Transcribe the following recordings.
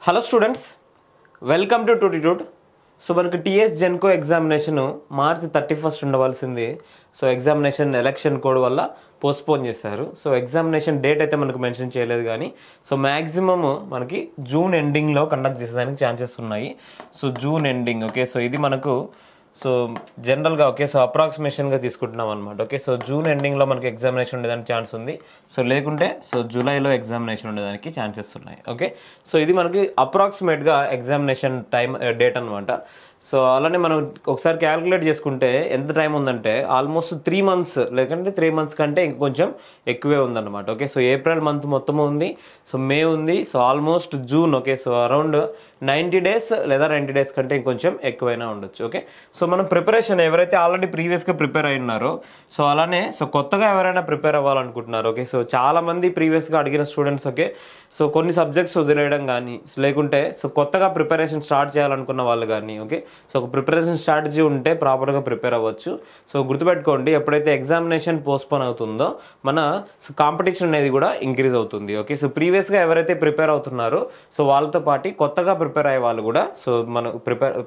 Hello students, welcome to Tutitude. So మనకి TS Genco examination March 31 ఉండవలసింది. So examination election code వల్ల postpone చేశారు. So examination date అయితే మనకు మెన్షన్ చేయలేదు, కానీ సో మ్యాక్సిమమ్ మనకి జూన్ ఎండింగ్లో కండక్ట్ చేసేదానికి ఛాన్సెస్ ఉన్నాయి. So June ending, okay. So ఇది మనకు సో జనరల్గా ఓకే. సో అప్రాక్సిమేషన్గా తీసుకుంటున్నాం అనమాట. ఓకే. సో జూన్ ఎండింగ్లో మనకి ఎగ్జామినేషన్ ఉండేదానికి ఛాన్స్ ఉంది. సో లేకుంటే సో జూలైలో ఎగ్జామినేషన్ ఉండేదానికి ఛాన్సెస్ ఉన్నాయి. ఓకే. సో ఇది మనకి అప్రాక్సిమేట్గా ఎగ్జామినేషన్ టైం డేట్ అనమాట. సో అలానే మనం ఒకసారి క్యాలిక్యులేట్ చేసుకుంటే ఎంత టైం ఉందంటే ఆల్మోస్ట్ 3 months, లేకంటే 3 months కంటే ఇంకొంచెం ఎక్కువే ఉందన్నమాట. ఓకే. సో ఏప్రిల్ మంత్ మొత్తం ఉంది, సో మే ఉంది, so almost June. Okay. So around 90 days లేదా 90 days కంటే ఇంకొంచెం ఎక్కువైనా ఉండొచ్చు. ఓకే. సో మనం ప్రిపరేషన్ ఎవరైతే ఆల్రెడీ ప్రీవియస్గా ప్రిపేర్ అయి ఉన్నారో, సో అలానే సో కొత్తగా ఎవరైనా ప్రిపేర్ అవ్వాలనుకుంటున్నారు. ఓకే. సో చాలా మంది ప్రీవియస్గా అడిగిన స్టూడెంట్స్, ఓకే, సో కొన్ని సబ్జెక్ట్స్ వదిలేయడం కానీ లేకుంటే సో కొత్తగా ప్రిపరేషన్ స్టార్ట్ చేయాలనుకున్న వాళ్ళు కానీ, ఓకే, సో ఒక ప్రిపరేషన్ స్ట్రాటజీ ఉంటే ప్రాపర్గా ప్రిపేర్ అవ్వచ్చు. సో గుర్తుపెట్టుకోండి, ఎప్పుడైతే ఎగ్జామినేషన్ పోస్ట్పోన్ అవుతుందో మన కాంపిటీషన్ అనేది కూడా ఇంక్రీజ్ అవుతుంది. ఓకే. సో ప్రీవియస్గా ఎవరైతే ప్రిపేర్ అవుతున్నారో సో వాళ్ళతో పాటు కొత్తగా ప్రిపేర్ అయ్యే వాళ్ళు కూడా సో మన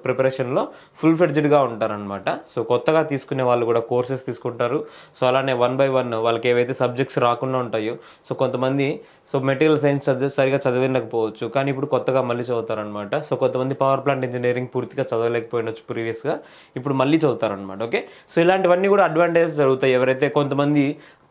ప్రిపరేషన్లో ఫుల్ ఫ్లెడ్జ్డ్గా ఉంటారనమాట. సో కొత్తగా తీసుకునే వాళ్ళు కూడా కోర్సెస్ తీసుకుంటారు. సో అలానే 1 by 1 వాళ్ళకి ఏవైతే సబ్జెక్ట్స్ రాకుండా ఉంటాయో, సో కొంతమంది సో మెటీరియల్ సైన్స్ సరిగా చదివినకపోవచ్చు, కానీ ఇప్పుడు కొత్తగా మళ్ళీ చదువుతారనమాట. సో కొంతమంది పవర్ ప్లాంట్ ఇంజనీరింగ్ పూర్తిగా చదవలేకపోయినచ్చు ప్రీవియస్గా, ఇప్పుడు మళ్ళీ చదువుతారనమాట. ఓకే. సో ఇలాంటివన్నీ కూడా అడ్వాంటేజెస్ జరుగుతాయి. ఎవరైతే కొంతమంది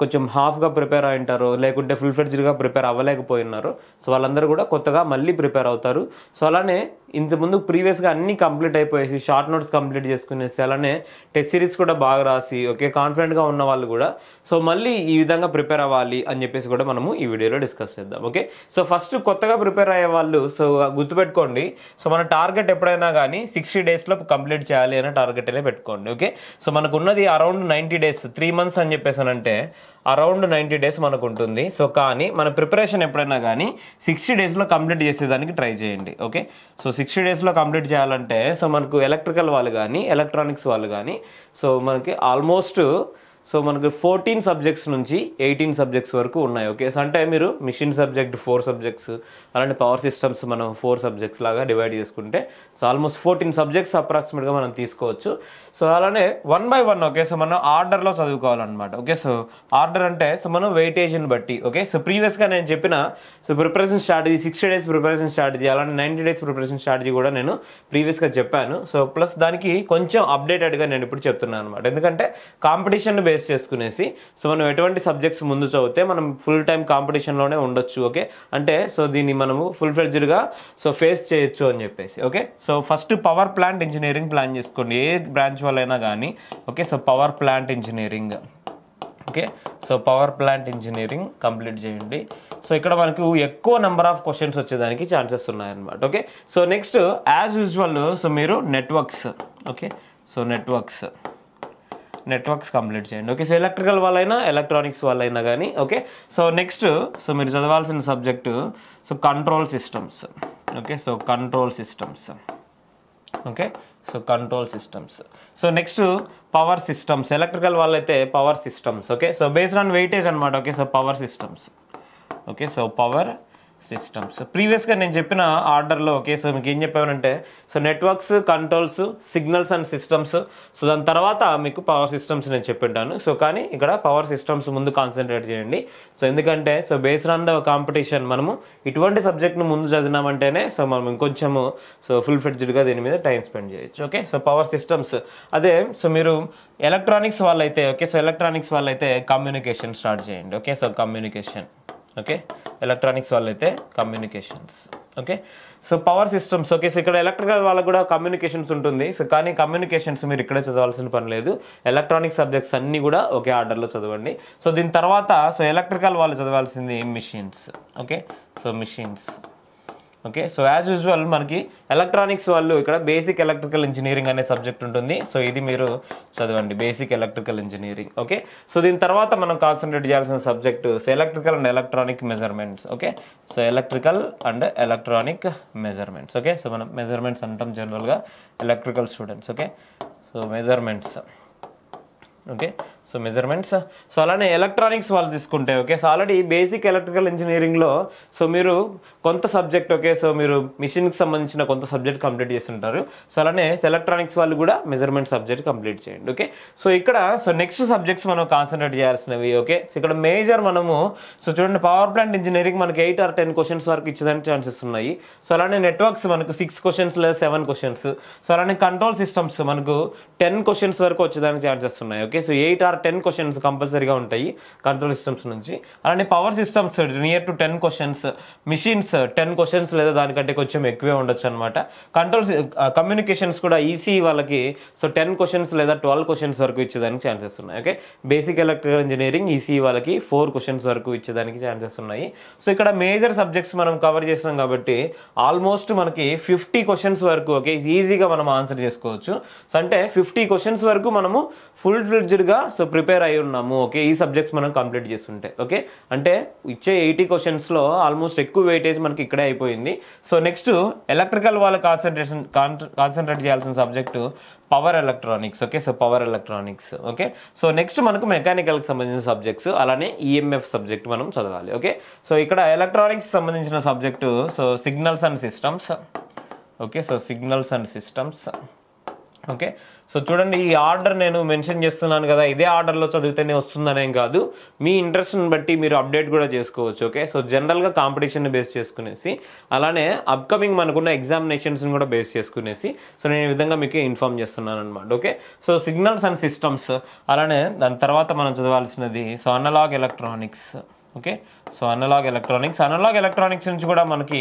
కొంచెం హాఫ్గా ప్రిపేర్ అయి ఉంటారో లేకుంటే ఫుల్ ఫ్లెడ్జ్డ్గా ప్రిపేర్ అవ్వలేకపోయినారో, సో వాళ్ళందరూ కూడా కొత్తగా మళ్ళీ ప్రిపేర్ అవుతారు. సో అలానే ఇంతకుముందు ప్రీవియస్గా అన్ని కంప్లీట్ అయిపోయేసి షార్ట్ నోట్స్ కంప్లీట్ చేసుకునేసి అలానే టెస్ట్ సిరీస్ కూడా బాగా రాసి ఓకే కాన్ఫిడెంట్గా ఉన్న వాళ్ళు కూడా సో మళ్ళీ ఈ విధంగా ప్రిపేర్ అవ్వాలి అని చెప్పేసి కూడా మనము ఈ వీడియోలో డిస్కస్ చేద్దాం. ఓకే. సో ఫస్ట్ కొత్తగా ప్రిపేర్ అయ్యే వాళ్ళు సో గుర్తుపెట్టుకోండి, సో మన టార్గెట్ ఎప్పుడైనా కానీ 60 daysలో కంప్లీట్ చేయాలి అనే టార్గెట్ అనే పెట్టుకోండి. ఓకే. సో మనకు ఉన్నది అరౌండ్ 90 days, 3 months అని చెప్పేసానంటే అరౌండ్ 90 days మనకు ఉంటుంది. సో కానీ మన ప్రిపరేషన్ ఎప్పుడైనా కానీ 60 daysలో కంప్లీట్ చేసేదానికి ట్రై చేయండి. ఓకే. సో 60 daysలో కంప్లీట్ చేయాలంటే సో మనకు ఎలక్ట్రికల్ వాళ్ళు కానీ ఎలక్ట్రానిక్స్ వాళ్ళు కానీ సో మనకి ఆల్మోస్ట్ సో మనకి 14 subjects నుంచి 18 subjects వరకు ఉన్నాయి. ఓకే. సో అంటే మీరు మిషన్ సబ్జెక్ట్ 4 subjects, అలాంటి పవర్ సిస్టమ్స్ మనం 4 subjects లాగా డివైడ్ చేసుకుంటే సో ఆల్మోస్ట్ 14 subjects అప్రాక్సిమేట్గా మనం తీసుకోవచ్చు. సో అలానే 1 by 1 ఓకే. సో మనం ఆర్డర్లో చదువుకోవాలన్నమాట. ఓకే. సో ఆర్డర్ అంటే సో మనం వెయిటేజ్ని బట్టి. ఓకే. సో ప్రీవియస్గా నేను చెప్పిన so preparation strategy 60 days preparation strategy అలానే 90 days ప్రిపరేషన్ స్ట్రాటజీ కూడా నేను ప్రీవియస్గా చెప్పాను. సో ప్లస్ దానికి కొంచెం అప్డేటెడ్గా నేను ఇప్పుడు చెప్తున్నాను అనమాట. ఎందుకంటే కాంపిటీషన్ బేస్ చేసుకునేసి సో మనం ఎటువంటి సబ్జెక్ట్స్ ముందు చదివితే మనం ఫుల్ టైం కాంపిటీషన్లోనే ఉండొచ్చు. ఓకే. అంటే సో దీన్ని మనము ఫుల్ ఫ్లెడ్జ్డ్గా సో ఫేస్ చేయొచ్చు అని చెప్పేసి. Okay. So first power plant engineering plan చేసుకోండి, ఏ బ్రాంచ్ వాళ్ళైనా కానీ. Okay. So power plant engineering, okay. So power plant engineering complete చేయండి. సో ఇక్కడ మనకు ఎక్కువ నెంబర్ ఆఫ్ క్వశ్చన్స్ వచ్చేదానికి ఛాన్సెస్ ఉన్నాయన్నమాట. Okay. So next as usual so మీరు networks, okay, so networks complete చేయండి. ఓకే. సో ఎలక్ట్రికల్ వాళ్ళైనా ఎలక్ట్రానిక్స్ వాళ్ళైనా కానీ. ఓకే. సో నెక్స్ట్ సో మీరు చదవాల్సిన subject so control systems. Okay. So control systems, okay. So control systems. So next power systems, electrical వాళ్ళైతే power systems. Okay. So based on weightage అనమాట. Okay. So power systems, okay. So power systems ప్రీవియస్గా నేను చెప్పిన ఆర్డర్లో. Okay. So మీకు ఏం చెప్పానంటే so networks, controls, signals and systems, so దాని తర్వాత మీకు పవర్ సిస్టమ్స్ నేను చెప్పింటాను. సో కానీ ఇక్కడ పవర్ సిస్టమ్స్ ముందు కాన్సన్ట్రేట్ చేయండి. సో ఎందుకంటే so based on the competition మనము ఇటువంటి సబ్జెక్ట్ను ముందు చదివినామంటేనే సో మనం ఇంకొంచెము సో ఫుల్ ఫ్లెడ్జ్డ్గా దీని మీద టైం స్పెండ్ చేయొచ్చు. ఓకే. సో పవర్ సిస్టమ్స్ అదే. సో మీరు ఎలక్ట్రానిక్స్ వాళ్ళైతే ఓకే. సో ఎలక్ట్రానిక్స్ వాళ్ళైతే కమ్యూనికేషన్ స్టార్ట్ చేయండి. Okay. So communication, okay. Electronics వాళ్ళైతే communications, okay. So power systems, okay. So ఇక్కడ ఎలక్ట్రికల్ వాళ్ళకు కూడా కమ్యూనికేషన్స్ ఉంటుంది. సో కానీ కమ్యూనికేషన్స్ మీరు ఇక్కడే చదవాల్సిన పని లేదు. ఎలక్ట్రానిక్ సబ్జెక్ట్స్ అన్నీ కూడా ఒకే ఆర్డర్లో చదవండి. సో దీని తర్వాత సో ఎలక్ట్రికల్ వాళ్ళు చదవాల్సింది machines, okay. So machines, okay. So as usual మనకి ఎలక్ట్రానిక్స్ వాళ్ళు ఇక్కడ బేసిక్ ఎలక్ట్రికల్ ఇంజనీరింగ్ అనే సబ్జెక్ట్ ఉంటుంది. సో ఇది మీరు చదవండి, basic electrical engineering. Okay. So దీని తర్వాత మనం కాన్సన్ట్రేట్ చేయాల్సిన subject so electrical and electronic measurements. Okay. So electrical and electronic measurements, okay. So మనం మెజర్మెంట్స్ అంటాం జనరల్గా electrical students. Okay. So measurements, okay. So measurements. So అలానే ఎలక్ట్రానిక్స్ వాళ్ళు తీసుకుంటే okay, so already basic electrical ఇంజనీరింగ్లో so మీరు కొంత subject okay, so మీరు మిషన్కి సంబంధించిన కొంత సబ్జెక్ట్ కంప్లీట్ చేస్తుంటారు. సో అలానే ఎలక్ట్రానిక్స్ వాళ్ళు కూడా మెజర్మెంట్ సబ్జెక్ట్ కంప్లీట్ చేయండి ఓకే. సో ఇక్కడ సో నెక్స్ట్ సబ్జెక్ట్స్ మనం కాన్సన్ట్రేట్ చేయాల్సినవి ఓకే. సో ఇక్కడ మేజర్ మనము సో చూడండి, పవర్ ప్లాంట్ ఇంజనీరింగ్ మనకి 8 or 10 క్వశ్చన్స్ వరకు ఇచ్చేదానికి ఛాన్సెస్ ఉన్నాయి. సో అలానే నెట్వర్క్స్ మనకు 6 క్వశ్చన్స్ లేదా 7 క్వశ్చన్స్. సో అలానే కంట్రోల్ సిస్టమ్స్ మనకు 10 క్వశ్చన్స్ వరకు వచ్చేదానికి ఛాన్సెస్ ఉన్నాయి ఓకే. సో 8 or 10 క్వశ్చన్స్ కంపల్సరీగా ఉంటాయి కంట్రోల్ సిస్టమ్స్ నుంచి. అలానే power systems near to 10 questions, machines 10 questions లేదా దానికంటే కొంచెం ఎక్కువే ఉండొచ్చు అనమాట. కంట్రోల్ కమ్యూనికేషన్స్ కూడా ఈసీ వాళ్ళకి సో 10 క్వశ్చన్స్ లేదా 12 క్వశ్చన్స్ వరకు ఇచ్చేదానికి ఛాన్సెస్ ఉన్నాయి okay. Basic electrical engineering EC వాళ్ళకి 4 క్వశ్చన్స్ వరకు ఇచ్చేదానికి ఛాన్సెస్ ఉన్నాయి. సో ఇక్కడ మేజర్ సబ్జెక్ట్స్ మనం కవర్ చేస్తున్నాం కాబట్టి ఆల్మోస్ట్ మనకి 50 క్వశ్చన్స్ వరకు ఓకే ఈజీగా మనం ఆన్సర్ చేసుకోవచ్చు. సో అంటే 50 క్వశ్చన్స్ వరకు మనము ఫుల్ ఫ్లెడ్జ్డ్గా సో ప్రిపేర్ అయి ఉన్నాము ఓకే, ఈ సబ్జెక్ట్స్ మనం కంప్లీట్ చేస్తుంటే ఓకే. అంటే ఇచ్చే 80 క్వశ్చన్స్లో ఆల్మోస్ట్ ఎక్కువ వెయిటేజ్ మనకి ఇక్కడే అయిపోయింది. సో నెక్స్ట్ ఎలక్ట్రికల్ వాళ్ళ కాన్సన్ట్రేట్ చేయాల్సిన subject power electronics okay. So power electronics okay. So next మనకు మెకానికల్కి సంబంధించిన సబ్జెక్ట్స్, అలానే ఈఎంఎఫ్ సబ్జెక్ట్ మనం చదవాలి ఓకే. సో ఇక్కడ ఎలక్ట్రానిక్స్ సంబంధించిన subject so signals and systems okay. So signals and systems okay. So చూడండి, ఈ ఆర్డర్ నేను మెన్షన్ చేస్తున్నాను కదా, ఇదే ఆర్డర్లో చదివితేనే వస్తుందనేం కాదు, మీ ఇంట్రెస్ట్ని బట్టి మీరు అప్డేట్ కూడా చేసుకోవచ్చు ఓకే. సో జనరల్గా కాంపిటీషన్ని బేస్ చేసుకునేసి అలానే అప్కమింగ్ మనకున్న ఎగ్జామినేషన్స్ని కూడా బేస్ చేసుకునేసి సో నేను ఈ విధంగా మీకు ఇన్ఫార్మ్ చేస్తున్నాను అనమాట okay. So signals and systems, అలానే దాని తర్వాత మనం చదవాల్సినది so analog electronics okay. So analog electronics నుంచి కూడా మనకి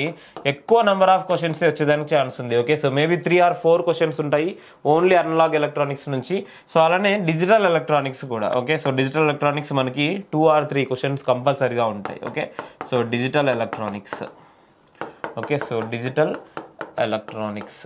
ఎక్కువ నెంబర్ ఆఫ్ క్వశ్చన్స్ వచ్చేదానికి ఛాన్స్ ఉంది okay. So maybe 3 or 4 questions ఉంటాయి ఓన్లీ అనలాగ్ ఎలక్ట్రానిక్స్ నుంచి. సో అలానే డిజిటల్ ఎలక్ట్రానిక్స్ కూడా ఓకే. సో డిజిటల్ ఎలక్ట్రానిక్స్ మనకి 2 or 3 క్వశ్చన్స్ కంపల్సరీగా ఉంటాయి okay. So digital electronics okay. So digital electronics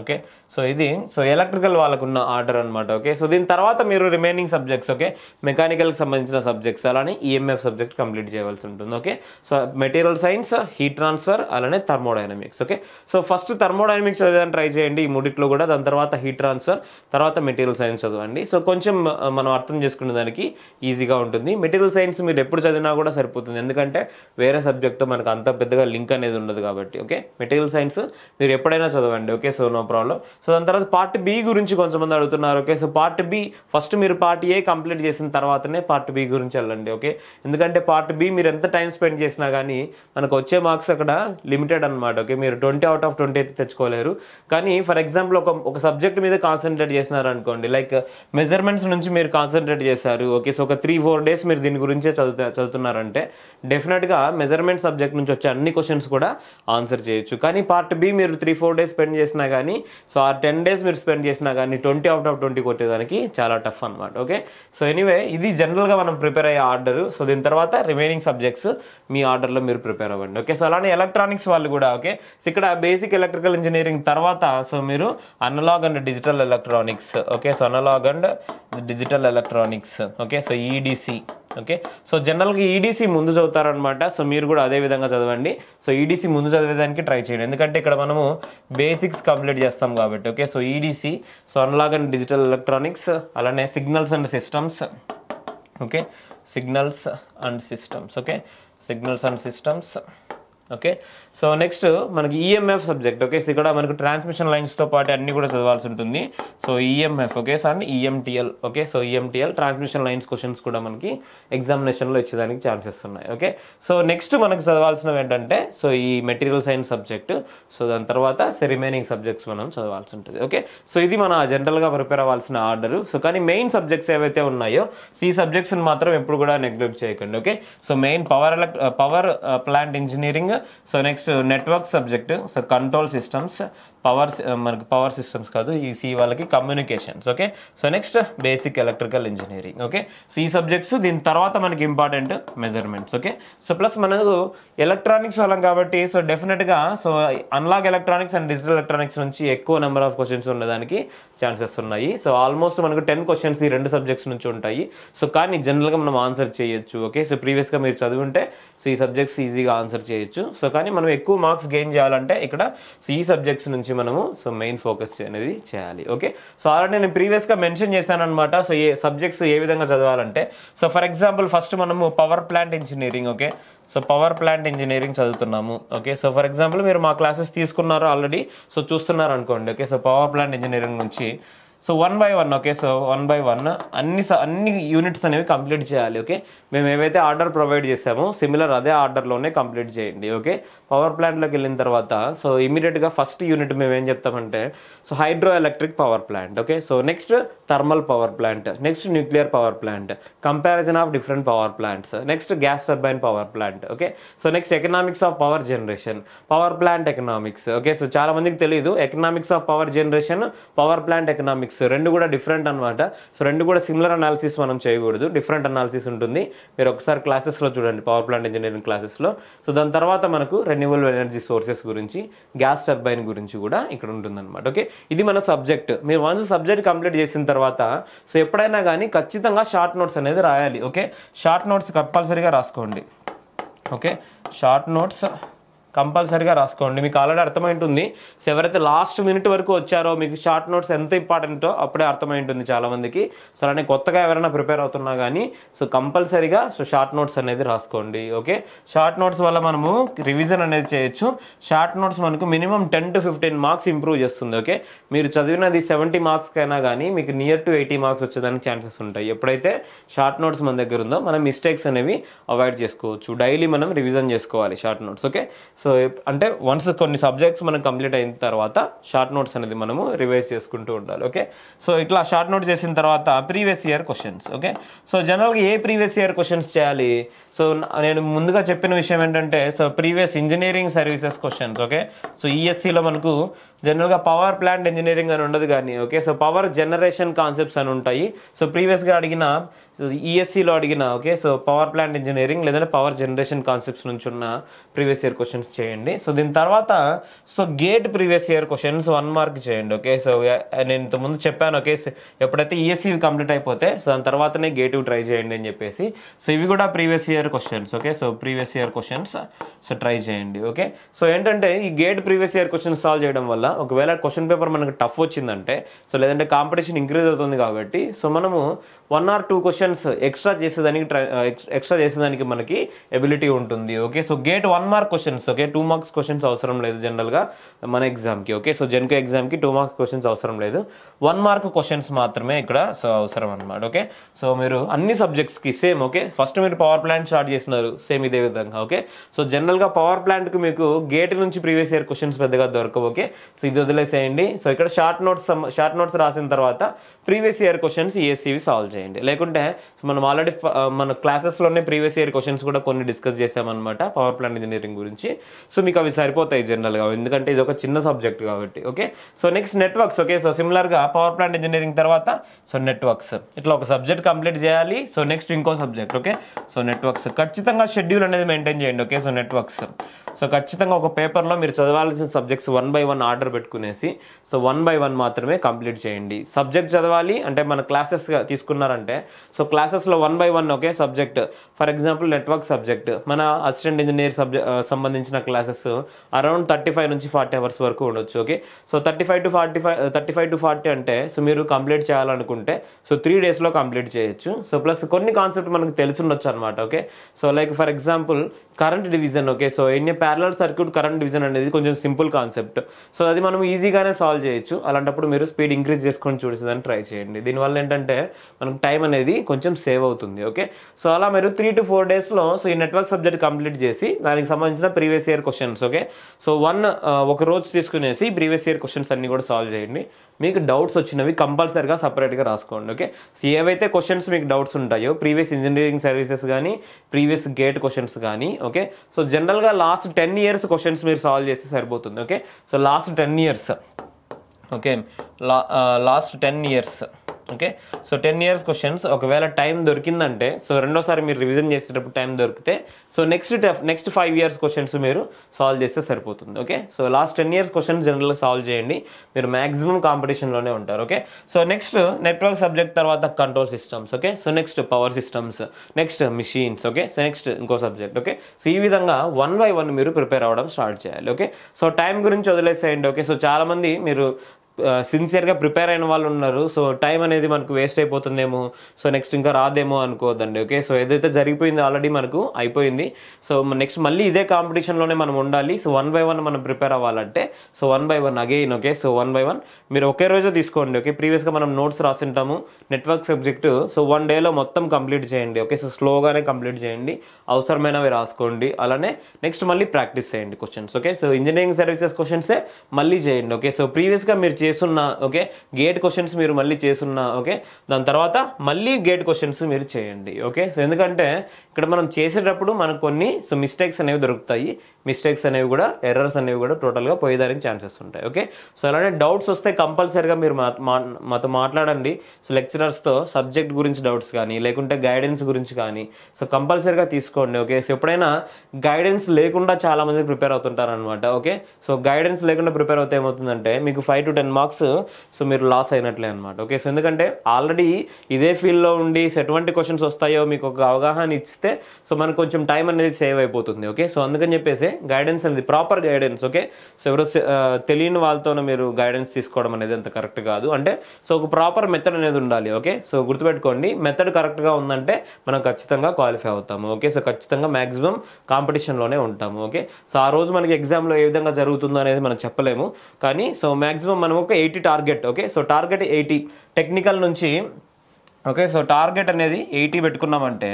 okay. So ఇది సో ఎలక్ట్రికల్ వాళ్ళకు ఉన్న ఆర్డర్ అనమాట ఓకే. సో దీని తర్వాత మీరు రిమైనింగ్ సబ్జెక్ట్స్ ఓకే, మెకానికల్కి సంబంధించిన సబ్జెక్ట్స్ అలానే ఈఎంఎఫ్ సబ్జెక్ట్ కంప్లీట్ చేయవలసి ఉంటుంది okay. So material science, heat transfer, అలానే thermodynamics okay. So first thermodynamics చదవడానికి ట్రై చేయండి ఈ మూడిట్లో కూడా, దాని తర్వాత హీట్ ట్రాన్స్ఫర్, తర్వాత మెటీరియల్ సైన్స్ చదవండి. సో కొంచెం మనం అర్థం చేసుకునే దానికి ఈజీగా ఉంటుంది. మెటీరియల్ సైన్స్ మీరు ఎప్పుడు చదివినా కూడా సరిపోతుంది, ఎందుకంటే వేరే సబ్జెక్ట్తో మనకు అంత పెద్దగా లింక్ అనేది ఉండదు కాబట్టి ఓకే. మెటీరియల్ సైన్స్ మీరు ఎప్పుడైనా చదవండి okay. So no problem. So దాని తర్వాత పార్ట్ బి గురించి కొంతమంది అడుగుతున్నారు okay. So part B first మీరు పార్ట్ ఏ కంప్లీట్ చేసిన తర్వాతనే పార్ట్ బి గురించి వెళ్ళండి ఓకే. ఎందుకంటే పార్ట్ బి మీరు ఎంత టైం స్పెండ్ చేసినా కానీ మనకు వచ్చే మార్క్స్ అక్కడ లిమిటెడ్ అనమాట ఓకే. మీరు 20 out of 20 అయితే తెచ్చుకోలేరు. కానీ ఫర్ ఎగ్జాంపుల్ ఒక సబ్జెక్ట్ మీద కాన్సన్ట్రేట్ చేసినారు అనుకోండి, లైక్ మెజర్మెంట్స్ నుంచి మీరు కాన్సన్ట్రేట్ చేశారు ఓకే. సో ఒక 3-4 days మీరు దీని గురించే చదువుతున్నారంటే డెఫినెట్గా మెజర్మెంట్ సబ్జెక్ట్ నుంచి వచ్చే అన్ని క్వశ్చన్స్ కూడా ఆన్సర్ చేయొచ్చు. కానీ పార్ట్ బి మీరు 3-4 days స్పెండ్ చేసినా కానీ సో ఆ 10 days మీరు స్పెండ్ చేసినా కానీ 20 out of 20 కొట్టేదానికి చాలా టఫ్ అనమాట ఓకే. సో ఎనీవే ఇది జనరల్గా మనం ప్రిపేర్ అయ్యే ఆర్డర్. సో దీని తర్వాత రిమైనింగ్ సబ్జెక్ట్స్ మీ ఆర్డర్లో మీరు ప్రిపేర్ అవ్వండి ఓకే. సో అలానే ఎలక్ట్రానిక్స్ వాళ్ళు కూడా ఓకే. సో ఇక్కడ బేసిక్ ఎలక్ట్రికల్ ఇంజనీరింగ్ తర్వాత సో మీరు analog and digital electronics okay. So analog and digital electronics okay. So EDC okay. So జనరల్గా ఈడీసీ ముందు చదువుతారనమాట. సో మీరు కూడా అదే విధంగా చదవండి. సో ఈడీసీ ముందు చదివేదానికి ట్రై చేయండి, ఎందుకంటే ఇక్కడ మనము బేసిక్స్ కంప్లీట్ చేస్తాం కాబట్టి okay. So EDC, so analog and digital electronics, అలానే signals and systems okay. Signals and systems okay. Signals and systems okay. So next మనకి ఈఎంఎఫ్ సబ్జెక్ట్ ఓకే. సో ఇక్కడ మనకు ట్రాన్స్మిషన్ లైన్స్తో పాటు అన్ని కూడా చదవాల్సి ఉంటుంది. So EMF okay. So and EMTL okay. So EMTL transmission lines questions కూడా మనకి ఎగ్జామినేషన్లో ఇచ్చేదానికి ఛాన్సెస్ ఉన్నాయి ఓకే. సో నెక్స్ట్ మనకు చదవాల్సినవి ఏంటంటే సో ఈ మెటీరియల్ సైన్స్ సబ్జెక్ట్. సో దాని తర్వాత రిమైనింగ్ సబ్జెక్ట్స్ మనం చదవాల్సి ఉంటుంది ఓకే. సో ఇది మన జనరల్గా ప్రిపేర్ అవ్వాల్సిన ఆర్డర్. సో కానీ మెయిన్ సబ్జెక్ట్స్ ఏవైతే ఉన్నాయో ఈ సబ్జెక్ట్స్ని మాత్రం ఎప్పుడు కూడా నెగ్లెక్ట్ చేయకండి okay. So main power plant engineering, so next network subject, so control systems, మనకి పవర్ సిస్టమ్స్ కాదు ఈ సి వాళ్ళకి communications okay. So next basic electrical engineering okay. So ఈ సబ్జెక్ట్స్ దీని తర్వాత మనకి important measurements okay. So plus మనకు electronics వాళ్ళం కాబట్టి సో డెఫినెట్గా so analog electronics and digital electronics నుంచి ఎక్కువ నెంబర్ ఆఫ్ క్వశ్చన్స్ ఉండడానికి ఛాన్సెస్ ఉన్నాయి. సో ఆల్మోస్ట్ మనకు 10 క్వశ్చన్స్ ఈ 2 సబ్జెక్ట్స్ నుంచి ఉంటాయి. సో కానీ జనరల్గా మనం ఆన్సర్ చేయొచ్చు ఓకే. సో ప్రీవియస్గా మీరు చదివింటే సో ఈ సబ్జెక్ట్స్ ఈజీగా ఆన్సర్ చేయొచ్చు. సో కానీ మనం ఎక్కువ మార్క్స్ గెయిన్ చేయాలంటే ఇక్కడ సో ఈ సబ్జెక్ట్స్ నుంచి గురించి మనము సో మెయిన్ ఫోకస్ అనేది చేయాలి. ఓకే, సో ఆల్రెడీ నేను ప్రీవియస్గా మెన్షన్ చేశాను అనమాట. సో ఏ సబ్జెక్ట్స్ ఏ విధంగా చదవాలంటే, సో ఫర్ ఎగ్జాంపుల్ ఫస్ట్ మనము power plant engineering, okay, so power plant engineering చదువుతున్నాము. ఓకే, సో ఫర్ ఎగ్జాంపుల్ మీరు మా క్లాసెస్ తీసుకున్నారు ఆల్రెడీ, సో చూస్తున్నారు అనుకోండి. Okay, so power plant engineering నుంచి so 1 by 1, okay, so 1 by 1 అన్ని యూనిట్స్ అనేవి కంప్లీట్ చేయాలి. ఓకే, మేము ఏవైతే ఆర్డర్ ప్రొవైడ్ చేసామో సిమిలర్ అదే ఆర్డర్లోనే కంప్లీట్ చేయండి. ఓకే, పవర్ ప్లాంట్లోకి వెళ్ళిన తర్వాత సో ఇమీడియట్గా ఫస్ట్ యూనిట్ మేము ఏం చెప్తామంటే so hydro electric power plant. Okay, so next thermal power plant, next nuclear power plant, comparison of different power plants, next gas turbine power plant. Okay, so next economics of power generation, power plant economics. Okay, so చాలా మందికి తెలియదు economics of power generation, power plant economics రెండు కూడా different అనమాట. So రెండు కూడా similar analysis మనం చేయకూడదు, డిఫరెంట్ అనాలిసిస్ ఉంటుంది. మీరు ఒకసారి క్లాసెస్లో చూడండి, పవర్ ప్లాంట్ ఇంజనీరింగ్ క్లాసెస్లో. సో దాని తర్వాత మనకు రెన్యూవబుల్ ఎనర్జీ సోర్సెస్ గురించి, గ్యాస్ టర్బైన్ గురించి కూడా ఇక్కడ ఉంటుందన్నమాట. ఓకే, ఇది మన సబ్జెక్ట్. మీరు వన్స్ సబ్జెక్ట్ కంప్లీట్ చేసిన తర్వాత సో ఎప్పుడైనా కానీ ఖచ్చితంగా షార్ట్ నోట్స్ అనేది రాయాలి. ఓకే, షార్ట్ నోట్స్ కంపల్సరీగా రాసుకోండి. ఓకే, షార్ట్ నోట్స్ కంపల్సరీగా రాసుకోండి. మీకు ఆల్రెడీ అర్థమైంటుంది. సో ఎవరైతే లాస్ట్ మినిట్ వరకు వచ్చారో మీకు షార్ట్ నోట్స్ ఎంత ఇంపార్టెంటో అప్పుడే అర్థమైంటుంది చాలా మందికి. సో అలానే కొత్తగా ఎవరైనా ప్రిపేర్ అవుతున్నా కానీ సో కంపల్సరీగా సో షార్ట్ నోట్స్ అనేది రాసుకోండి. ఓకే, షార్ట్ నోట్స్ వల్ల మనము రివిజన్ అనేది చేయొచ్చు. షార్ట్ నోట్స్ మనకు మినిమం 10 to 15 మార్క్స్ ఇంప్రూవ్ చేస్తుంది. ఓకే, మీరు చదివినది 70 మార్క్స్కైనా కానీ మీకు నియర్ టు 80 మార్క్స్ వచ్చేదానికి ఛాన్సెస్ ఉంటాయి. ఎప్పుడైతే షార్ట్ నోట్స్ మన దగ్గర ఉందో మనం మిస్టేక్స్ అనేవి అవాయిడ్ చేసుకోవచ్చు. డైలీ మనం రివిజన్ చేసుకోవాలి షార్ట్ నోట్స్. ఓకే, సో అంటే వన్స్ కొన్ని సబ్జెక్ట్స్ మనం కంప్లీట్ అయిన తర్వాత షార్ట్ నోట్స్ అనేది మనము రివైజ్ చేసుకుంటూ ఉండాలి. ఓకే, సో ఇట్లా షార్ట్ నోట్స్ చేసిన తర్వాత previous year questions. Okay, so జనరల్గా ఏ ప్రీవియస్ ఇయర్ క్వశ్చన్స్ చేయాలి? సో నేను ముందుగా చెప్పిన విషయం ఏంటంటే so previous engineering services questions. Okay, so ఈఎస్సీలో మనకు జనరల్గా పవర్ ప్లాంట్ ఇంజనీరింగ్ అని ఉండదు కానీ okay, so power generation concepts అని ఉంటాయి. సో ప్రీవియస్గా అడిగిన ఈఎస్సీలో అడిగిన okay, so power plant engineering లేదంటే పవర్ జనరేషన్ కాన్సెప్ట్స్ నుంచి ఉన్న ప్రీవియస్ ఇయర్ క్వశ్చన్స్ చేయండి. సో దీని తర్వాత so gate previous year questions 1 mark చేయండి. ఓకే, సో నేను ఇంతకుముందు చెప్పాను. ఓకే, ఎప్పుడైతే ఈఎస్సీ కంప్లీట్ అయిపోతే సో దాని తర్వాతనే గేట్ ట్రై చేయండి అని చెప్పేసి. సో ఇవి కూడా previous year questions. Okay, so previous year questions so try చేయండి. ఓకే, సో ఏంటంటే ఈ gate previous year questions solve చేయడం వల్ల ఒకవేళ క్వశ్చన్ పేపర్ మనకు టఫ్ వచ్చిందంటే సో లేదంటే కాంపిటీషన్ ఇంక్రీజ్ అవుతుంది కాబట్టి సో మనము 1 or 2 క్వశ్చన్స్ ఎక్స్ట్రా చేసేదానికి మనకి ఎబిలిటీ ఉంటుంది. Okay, so gate 1 mark questions. Okay, 2 marks questions అవసరం లేదు జనరల్గా మన ఎగ్జామ్కి. ఓకే, సో జెన్కో ఎగ్జామ్కి 2 మార్క్స్ క్వశ్చన్స్ అవసరం లేదు, 1 మార్క్ క్వశ్చన్స్ మాత్రమే ఇక్కడ సో అవసరం అనమాట. ఓకే, సో మీరు అన్ని సబ్జెక్ట్స్కి సేమ్. ఓకే, ఫస్ట్ మీరు పవర్ ప్లాంట్ స్టార్ట్ చేస్తున్నారు సేమ్ ఇదే విధంగా. ఓకే, సో జనరల్గా పవర్ ప్లాంట్కి మీకు గేట్ నుంచి ప్రీవియస్ ఇయర్ క్వశ్చన్స్ పెద్దగా దొరకవు. ఓకే, సో ఇది వదిలేసేయండి. సో ఇక్కడ షార్ట్ నోట్స్ రాసిన తర్వాత ప్రీవియస్ ఇయర్ క్వశ్చన్స్ ఈఎస్సీవి సాల్వ్ చేయండి. లేకుంటే సో మనం ఆల్రెడీ మన క్లాసెస్లోనే ప్రీవియస్ ఇయర్ క్వశ్చన్స్ కూడా కొన్ని డిస్కస్ చేసామన్నమాట పవర్ ప్లాంట్ ఇంజనీరింగ్ గురించి. సో మీకు అవి సరిపోతాయి జనరల్గా, ఎందుకంటే ఇది ఒక చిన్న సబ్జెక్ట్ కాబట్టి. Okay, so next networks. Okay, so సిమిలర్గా పవర్ ప్లాంట్ ఇంజనీరింగ్ తర్వాత సో నెట్వర్క్స్ ఇట్లా ఒక సబ్జెక్ట్ కంప్లీట్ చేయాలి. సో నెక్స్ట్ ఇంకో సబ్జెక్ట్. ఓకే, సో నెట్వర్క్స్ ఖచ్చితంగా షెడ్యూల్ అనేది మెయింటైన్ చేయండి. ఓకే, సో నెట్వర్క్స్ సో ఖచ్చితంగా ఒక పేపర్లో మీరు చదవాల్సిన సబ్జెక్ట్స్ 1 by 1 ఆర్డర్ పెట్టుకునేసి సో 1 by 1 మాత్రమే కంప్లీట్ చేయండి. సబ్జెక్ట్ చదవాలి అంటే మన క్లాసెస్గా తీసుకున్నారంటే సో క్లాసెస్లో 1 by 1 okay subject. For example network subject మన అసిస్టెంట్ ఇంజనీర్ సంబంధించిన క్లాసెస్ అరౌండ్ 35 నుంచి 40 అవర్స్ వరకు ఉండొచ్చు. ఓకే, సో 35 to 40 అంటే సో మీరు కంప్లీట్ చేయాలనుకుంటే సో 3 డేస్లో కంప్లీట్ చేయొచ్చు. సో ప్లస్ కొన్ని కాన్సెప్ట్ మనకు తెలిసి ఉండొచ్చు అనమాట. Okay, so like for example current division. Okay, so ఎన్ని ప్యారలల్ సర్క్యూట్ కరెంట్ డివిజన్ అనేది కొంచెం సింపుల్ కాన్సెప్ట్. సో అది మనం ఈజీగానే సాల్వ్ చేయొచ్చు. అలాంటప్పుడు మీరు స్పీడ్ ఇంక్రీజ్ చేసుకొని చూసేదాన్ని ట్రై చేయండి. దీనివల్ల ఏంటంటే మనకు టైం అనేది కొంచెం సేవ్ అవుతుంది. ఓకే, సో అలా మీరు 3 to 4 డేస్లో సో ఈ నెట్వర్క్ సబ్జెక్ట్ కంప్లీట్ చేసి దానికి సంబంధించిన previous year questions. Okay, so ఒక రోజు తీసుకునేసి ప్రీవియస్ ఇయర్ క్వశ్చన్స్ అన్ని కూడా సాల్వ్ చేయండి. మీకు డౌట్స్ వచ్చినవి కంపల్సరీగా సపరేట్గా రాసుకోండి. ఓకే, సో ఏవైతే క్వశ్చన్స్ మీకు డౌట్స్ ఉంటాయో ప్రీవియస్ ఇంజనీరింగ్ సర్వీసెస్ కానీ ప్రీవియస్ గేట్ క్వశ్చన్స్ కానీ ఓకే, సో జనరల్గా లాస్ట్ 10 years క్వశ్చన్స్ మీరు సాల్వ్ చేస్తే సరిపోతుంది. Okay, so last 10 years. Okay, last 10 years. Okay. So 10 years questions ఒకవేళ టైం దొరికిందంటే, సో రెండోసారి మీరు రివిజన్ చేసేటప్పుడు టైం దొరికితే, సో నెక్స్ట్ 5 years క్వశ్చన్స్ మీరు సాల్వ్ చేస్తే సరిపోతుంది. Okay. So last 10 years questions జనరల్గా సాల్వ్ చేయండి, మీరు మ్యాక్సిమం కాంపిటీషన్లోనే ఉంటారు. Okay. So next network subject తర్వాత control systems. Okay. So next power systems, next machines. Okay. So next ఇంకో సబ్జెక్ట్. ఓకే. సో ఈ విధంగా 1 by 1 మీరు ప్రిపేర్ అవ్వడం స్టార్ట్ చేయాలి. ఓకే. సో టైం గురించి వదిలేసేయండి. ఓకే. సో చాలామంది మీరు సిన్సియర్గా ప్రిపేర్ అయిన వాళ్ళు ఉన్నారు. సో టైం అనేది మనకు వేస్ట్ అయిపోతుందేమో, సో నెక్స్ట్ ఇంకా రాదేమో అనుకోవద్దండి. ఓకే. సో ఏదైతే జరిగిపోయిందో ఆల్రెడీ మనకు అయిపోయింది. సో నెక్స్ట్ మళ్ళీ ఇదే కాంపిటీషన్లోనే మనం ఉండాలి. సో 1 by 1 మనం ప్రిపేర్ అవ్వాలంటే, so 1 by 1 again. Okay. So 1 by 1 మీరు ఒకే రోజు తీసుకోండి. ఓకే. ప్రీవియస్గా మనం నోట్స్ రాసింటాము నెట్వర్క్ సబ్జెక్టు, సో 1 dayలో మొత్తం కంప్లీట్ చేయండి. ఓకే. సో స్లోగానే కంప్లీట్ చేయండి, అవసరమైనవి రాసుకోండి. అలానే నెక్స్ట్ మళ్ళీ ప్రాక్టీస్ చేయండి questions. Okay. So engineering services క్వశ్చన్సే మళ్ళీ చేయండి. ఓకే. సో ప్రీవియస్గా మీరు చేస్తున్న ఓకే గేట్ క్వశ్చన్స్ మీరు మళ్ళీ చేస్తున్న, ఓకే, దాని తర్వాత మళ్ళీ గేట్ క్వశ్చన్స్ మీరు చేయండి. ఓకే. సో ఎందుకంటే ఇక్కడ మనం చేసేటప్పుడు మనకు కొన్ని సో మిస్టేక్స్ అనేవి దొరుకుతాయి, మిస్టేక్స్ అనేవి కూడా ఎర్రర్స్ అనేవి కూడా టోటల్గా పోయేదానికి ఛాన్సెస్ ఉంటాయి. ఓకే. సో అలానే డౌట్స్ వస్తే కంపల్సరీగా మీరు మాతో మాట్లాడండి. సో లెక్చరర్స్తో సబ్జెక్ట్ గురించి డౌట్స్ కానీ లేకుంటే గైడెన్స్ గురించి కానీ సో కంపల్సరీగా తీసుకోండి. ఓకే. సో ఎప్పుడైనా గైడెన్స్ లేకుండా చాలా మంది ప్రిపేర్ అవుతుంటారు అనమాట. ఓకే. సో గైడెన్స్ లేకుండా ప్రిపేర్ అవుతే ఏమవుతుందంటే మీకు 5 to 10 marks సో మీరు లాస్ అయినట్లే అనమాట. ఓకే. సో ఎందుకంటే ఆల్రెడీ ఇదే ఫీల్డ్లో ఉండి ఎటువంటి క్వశ్చన్స్ వస్తాయో మీకు ఒక అవగాహన ఇస్తే సో మనకు కొంచెం టైం అనేది సేవ్ అయిపోతుంది. ఓకే. సో అందుకని చెప్పేసి గైడెన్స్ అనేది ప్రాపర్ గైడెన్స్. ఓకే. సో ఎవరో తెలియని వాళ్ళతోనే మీరు గైడెన్స్ తీసుకోవడం అనేది అంత కరెక్ట్ కాదు. అంటే సో ఒక ప్రాపర్ మెథడ్ అనేది ఉండాలి. ఓకే. సో గుర్తుపెట్టుకోండి, మెథడ్ కరెక్ట్గా ఉందంటే మనం ఖచ్చితంగా క్వాలిఫై అవుతాము. ఓకే. సో ఖచ్చితంగా మ్యాక్సిమం కాంపిటీషన్లోనే ఉంటాము. ఓకే. సో ఆ రోజు మనకి ఎగ్జామ్లో ఏ విధంగా జరుగుతుందో అనేది మనం చెప్పలేము, కానీ సో మ్యాక్సిమం మనం ఒక 80 target. Okay. So target 80 technical నుంచి. ఓకే. సో టార్గెట్ అనేది 80 పెట్టుకున్నామంటే,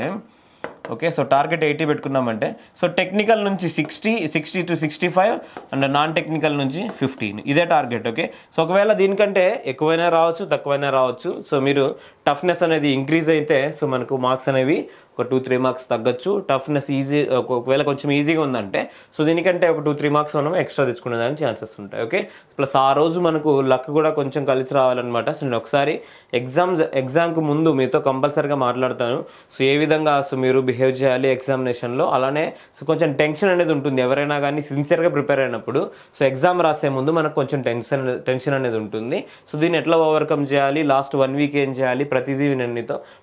ఓకే, సో టార్గెట్ 80 పెట్టుకున్నామంటే సో టెక్నికల్ నుంచి 60 to 65 అండ్ నాన్ టెక్నికల్ నుంచి 15 ఇదే టార్గెట్. ఓకే. సో ఒకవేళ దీనికంటే ఎక్కువైనా రావచ్చు, తక్కువైనా రావచ్చు. సో మీరు టఫ్నెస్ అనేది ఇంక్రీజ్ అయితే సో మనకు మార్క్స్ అనేవి ఒక 2-3 marks తగ్గచ్చు. టఫ్నెస్ ఒకవేళ కొంచెం ఈజీగా ఉందంటే సో దీనికంటే ఒక 2-3 marks మనం ఎక్స్ట్రా తెచ్చుకునేదానికి ఛాన్సెస్ ఉంటాయి. ఓకే. ప్లస్ ఆ రోజు మనకు లక్ కూడా కొంచెం కలిసి రావాలన్నమాట. సో నేను ఒకసారి ఎగ్జామ్కి ముందు మీతో కంపల్సరీగా మాట్లాడతాను. సో ఏ విధంగా సో మీరు బిహేవ్ చేయాలి ఎగ్జామినేషన్లో. అలానే సో కొంచెం టెన్షన్ అనేది ఉంటుంది ఎవరైనా కానీ సిన్సియర్గా ప్రిపేర్ అయినప్పుడు. సో ఎగ్జామ్ రాసే ముందు మనకు కొంచెం టెన్షన్ అనేది ఉంటుంది. సో దీన్ని ఎట్లా ఓవర్కమ్ చేయాలి, లాస్ట్ 1 week ఏం చేయాలి, ప్రతిదీ నేను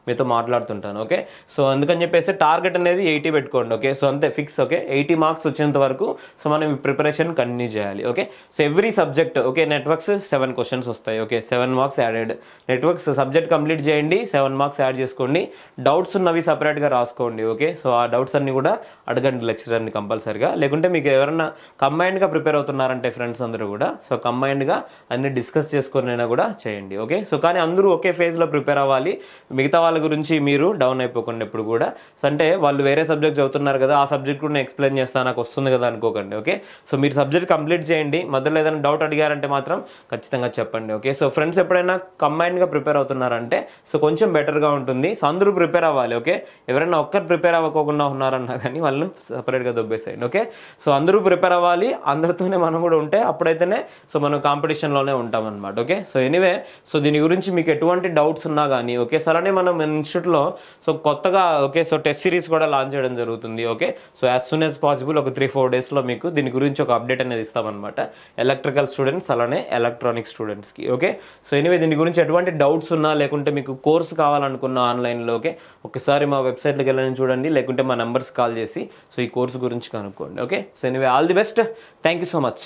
మీతో మాట్లాడుతుంటాను. ఓకే. సో అందుకని చెప్పేసి టార్గెట్ అనేది 80 పెట్టుకోండి. ఓకే. సో అంతే ఫిక్స్. ఓకే. 80 marks వచ్చేంత వరకు సో మనం ఈ ప్రిపరేషన్ కంటిన్యూ చేయాలి. Okay. So every subject. Okay. Networks 7 questions వస్తాయి. Okay. 7 marks added. Networks subject complete చేయండి, 7 marks యాడ్ చేసుకోండి. డౌట్స్ ఉన్నవి సపరేట్గా రాసుకోండి. ఓకే. సో ఆ డౌట్స్ అన్ని కూడా అడగండి లెక్చరర్ని కంపల్సరీగా. లేకుంటే మీకు ఎవరైనా కంబైన్డ్గా ప్రిపేర్ అవుతున్నారంటే ఫ్రెండ్స్ అందరూ కూడా సో కంబైన్డ్గా అన్ని డిస్కస్ చేసుకునైనా కూడా చేయండి. ఓకే. సో కానీ అందరూ ఒకే ఫేజ్లో ప్రిపేర్ అవ్వాలి. మిగతా వాళ్ళ గురించి మీరు డౌన్ అయిపోకండి ఎప్పుడు కూడా. సో అంటే వాళ్ళు వేరే సబ్జెక్ట్ చదువుతున్నారు కదా, ఆ సబ్జెక్ట్ కూడా నేను ఎక్స్ప్లెయిన్ చేస్తాను నాకు వస్తుంది కదా అనుకోకండి. ఓకే. సో మీరు సబ్జెక్ట్ కంప్లీట్ చేయండి. మధ్యలో ఏదైనా డౌట్ అడిగారంటే మాత్రం ఖచ్చితంగా చెప్పండి. ఓకే. సో ఫ్రెండ్స్ ఎప్పుడైనా కంబైన్డ్గా ప్రిపేర్ అవుతున్నారంటే సో కొంచెం బెటర్గా ఉంటుంది. సో అందరూ ప్రిపేర్ అవ్వాలి. ఓకే. ఎవరైనా ఒక్కరు ప్రిపేర్ అవ్వకుండా ఉన్నారన్నా కానీ వాళ్ళు సపరేట్గా దొబ్బేసేయండి. ఓకే. సో అందరూ ప్రిపేర్ అవ్వాలి, అందరితోనే మనం కూడా ఉంటే అప్పుడైతేనే సో మనం కాంపిటీషన్లోనే ఉంటాం అనమాట. ఓకే. సో ఎనీవే సో దీని గురించి మీకు ఎటువంటి డౌట్స్ ఉన్నా కానీ ఓకే. సో అలానే మనం ఇన్స్టిట్యూట్లో సో కొత్తగా ఓకే సో టెస్ట్ సిరీస్ కూడా లాంచ్ చేయడం జరుగుతుంది. Okay. So as soon as possible ఒక 3-4 daysలో మీకు దీని గురించి ఒక అప్డేట్ అనేది ఇస్తామన్నమాట, ఎలక్ట్రికల్ స్టూడెంట్స్ అలానే ఎలక్ట్రానిక్ స్టూడెంట్స్కి. ఓకే. సో ఎనీవే దీని గురించి ఎటువంటి డౌట్స్ ఉన్నా లేకుంటే మీకు కోర్స్ కావాలనుకున్న ఆన్లైన్లో ఓకే ఒకసారి మా వెబ్సైట్లోకి వెళ్ళని చూడండి, లేకుంటే మా నెంబర్స్ కాల్ చేసి సో ఈ కోర్స్ గురించి కనుక్కోండి. Okay. So anyway all the best. Thank you so much.